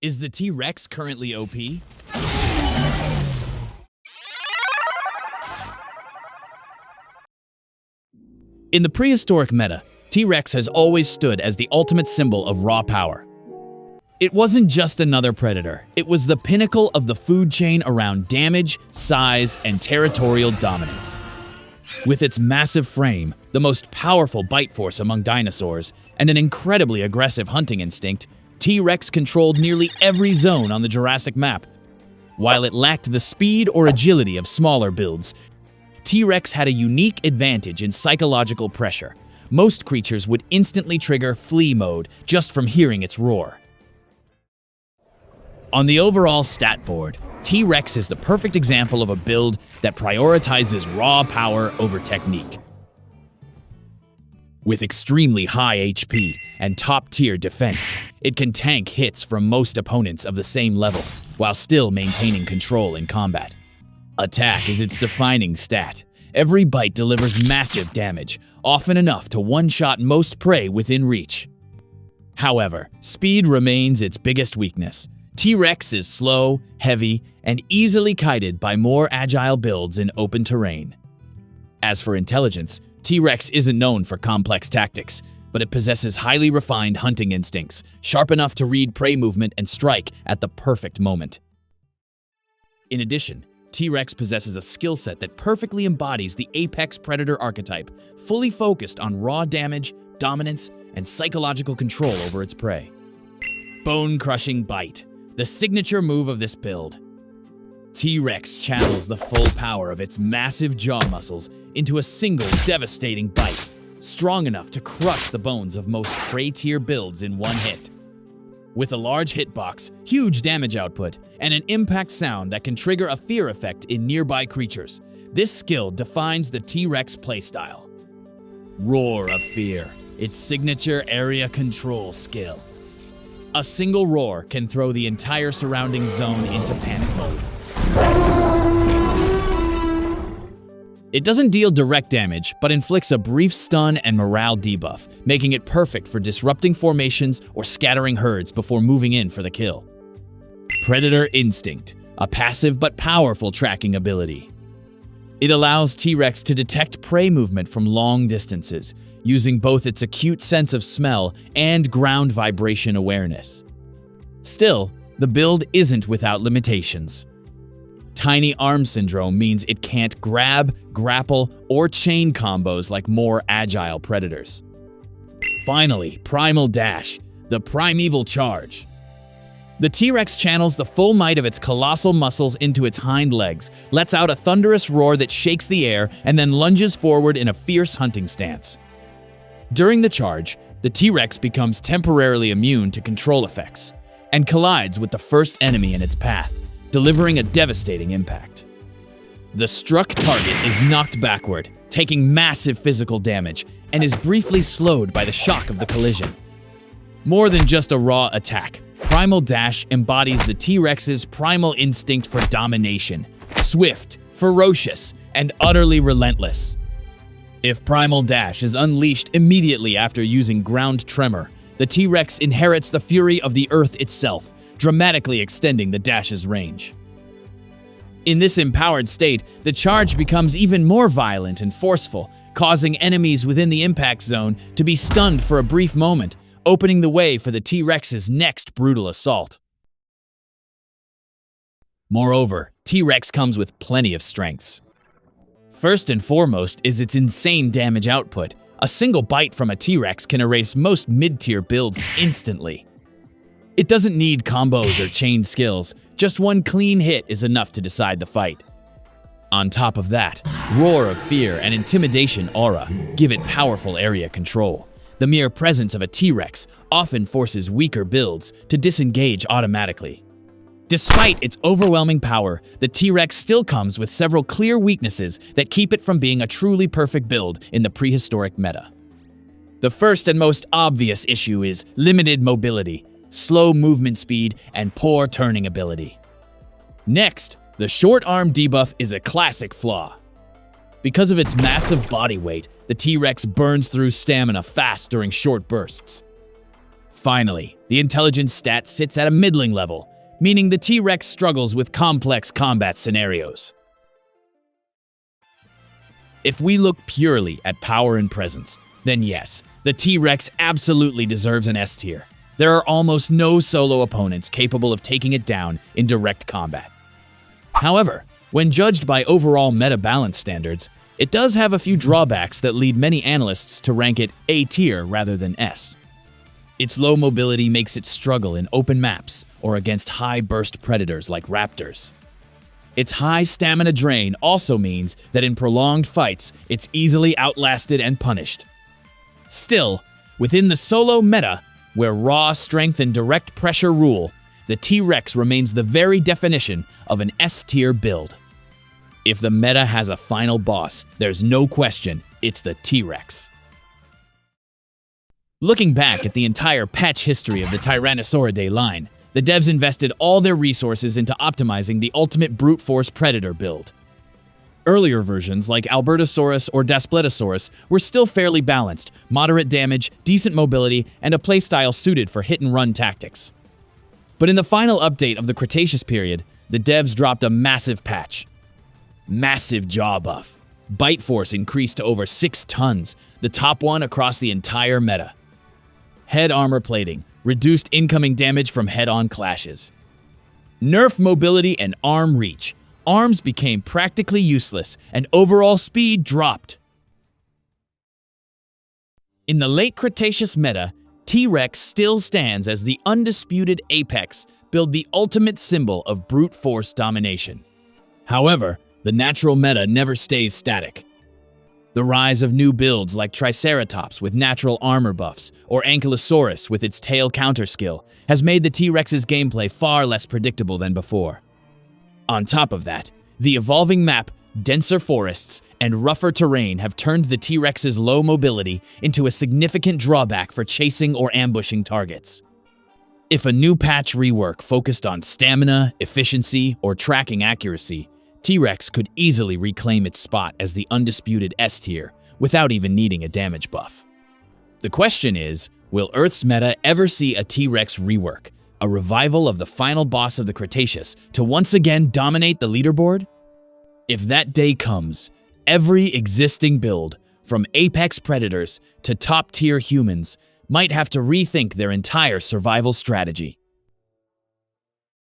Is the T-Rex currently OP? In the prehistoric meta, T-Rex has always stood as the ultimate symbol of raw power. It wasn't just another predator, it was the pinnacle of the food chain around damage, size, and territorial dominance. With its massive frame, the most powerful bite force among dinosaurs, and an incredibly aggressive hunting instinct, T-Rex controlled nearly every zone on the Jurassic map. While it lacked the speed or agility of smaller builds, T-Rex had a unique advantage in psychological pressure. Most creatures would instantly trigger flee mode just from hearing its roar. On the overall stat board, T-Rex is the perfect example of a build that prioritizes raw power over technique. With extremely high HP and top-tier defense, it can tank hits from most opponents of the same level, while still maintaining control in combat. Attack is its defining stat. Every bite delivers massive damage, often enough to one-shot most prey within reach. However, speed remains its biggest weakness. T-Rex is slow, heavy, and easily kited by more agile builds in open terrain. As for intelligence, T-Rex isn't known for complex tactics, but it possesses highly refined hunting instincts, sharp enough to read prey movement and strike at the perfect moment. In addition, T-Rex possesses a skill set that perfectly embodies the apex predator archetype, fully focused on raw damage, dominance, and psychological control over its prey. Bone-crushing bite, the signature move of this build. T-Rex channels the full power of its massive jaw muscles into a single devastating bite, strong enough to crush the bones of most prey-tier builds in one hit. With a large hitbox, huge damage output, and an impact sound that can trigger a fear effect in nearby creatures, this skill defines the T-Rex playstyle. Roar of Fear, its signature area control skill. A single roar can throw the entire surrounding zone into panic mode. It doesn't deal direct damage, but inflicts a brief stun and morale debuff, making it perfect for disrupting formations or scattering herds before moving in for the kill. Predator Instinct, a passive but powerful tracking ability. It allows T-Rex to detect prey movement from long distances, using both its acute sense of smell and ground vibration awareness. Still, the build isn't without limitations. Tiny arm syndrome means it can't grab, grapple, or chain combos like more agile predators. Finally, Primal Dash, the primeval charge. The T-Rex channels the full might of its colossal muscles into its hind legs, lets out a thunderous roar that shakes the air, and then lunges forward in a fierce hunting stance. During the charge, the T-Rex becomes temporarily immune to control effects, and collides with the first enemy in its path, delivering a devastating impact. The struck target is knocked backward, taking massive physical damage, and is briefly slowed by the shock of the collision. More than just a raw attack, Primal Dash embodies the T-Rex's primal instinct for domination, swift, ferocious, and utterly relentless. If Primal Dash is unleashed immediately after using Ground Tremor, the T-Rex inherits the fury of the Earth itself, dramatically extending the dash's range. In this empowered state, the charge becomes even more violent and forceful, causing enemies within the impact zone to be stunned for a brief moment, opening the way for the T-Rex's next brutal assault. Moreover, T-Rex comes with plenty of strengths. First and foremost is its insane damage output. A single bite from a T-Rex can erase most mid-tier builds instantly. It doesn't need combos or chain skills, just one clean hit is enough to decide the fight. On top of that, Roar of Fear and Intimidation Aura give it powerful area control. The mere presence of a T-Rex often forces weaker builds to disengage automatically. Despite its overwhelming power, the T-Rex still comes with several clear weaknesses that keep it from being a truly perfect build in the prehistoric meta. The first and most obvious issue is limited mobility, slow movement speed, and poor turning ability. Next, the short arm debuff is a classic flaw. Because of its massive body weight, the T-Rex burns through stamina fast during short bursts. Finally, the intelligence stat sits at a middling level, meaning the T-Rex struggles with complex combat scenarios. If we look purely at power and presence, then yes, the T-Rex absolutely deserves an S tier. There are almost no solo opponents capable of taking it down in direct combat. However, when judged by overall meta-balance standards, it does have a few drawbacks that lead many analysts to rank it A tier rather than S. Its low mobility makes it struggle in open maps or against high-burst predators like raptors. Its high stamina drain also means that in prolonged fights, it's easily outlasted and punished. Still, within the solo meta, where raw strength and direct pressure rule, the T-Rex remains the very definition of an S-tier build. If the meta has a final boss, there's no question it's the T-Rex. Looking back at the entire patch history of the Tyrannosauridae line, the devs invested all their resources into optimizing the ultimate brute force predator build. Earlier versions like Albertosaurus or Daspletosaurus were still fairly balanced, moderate damage, decent mobility, and a playstyle suited for hit-and-run tactics. But in the final update of the Cretaceous period, the devs dropped a massive patch. Massive jaw buff. Bite force increased to over 6 tons, the top one across the entire meta. Head armor plating, reduced incoming damage from head-on clashes. Nerf mobility and arm reach. Arms became practically useless, and overall speed dropped. In the late Cretaceous meta, T-Rex still stands as the undisputed apex, build the ultimate symbol of brute force domination. However, the natural meta never stays static. The rise of new builds like Triceratops with natural armor buffs, or Ankylosaurus with its tail counter skill, has made the T-Rex's gameplay far less predictable than before. On top of that, the evolving map, denser forests, and rougher terrain have turned the T-Rex's low mobility into a significant drawback for chasing or ambushing targets. If a new patch rework focused on stamina, efficiency, or tracking accuracy, T-Rex could easily reclaim its spot as the undisputed S tier without even needing a damage buff. The question is, will Earth's meta ever see a T-Rex rework? A revival of the final boss of the Cretaceous to once again dominate the leaderboard? If that day comes, every existing build, from apex predators to top-tier humans, might have to rethink their entire survival strategy.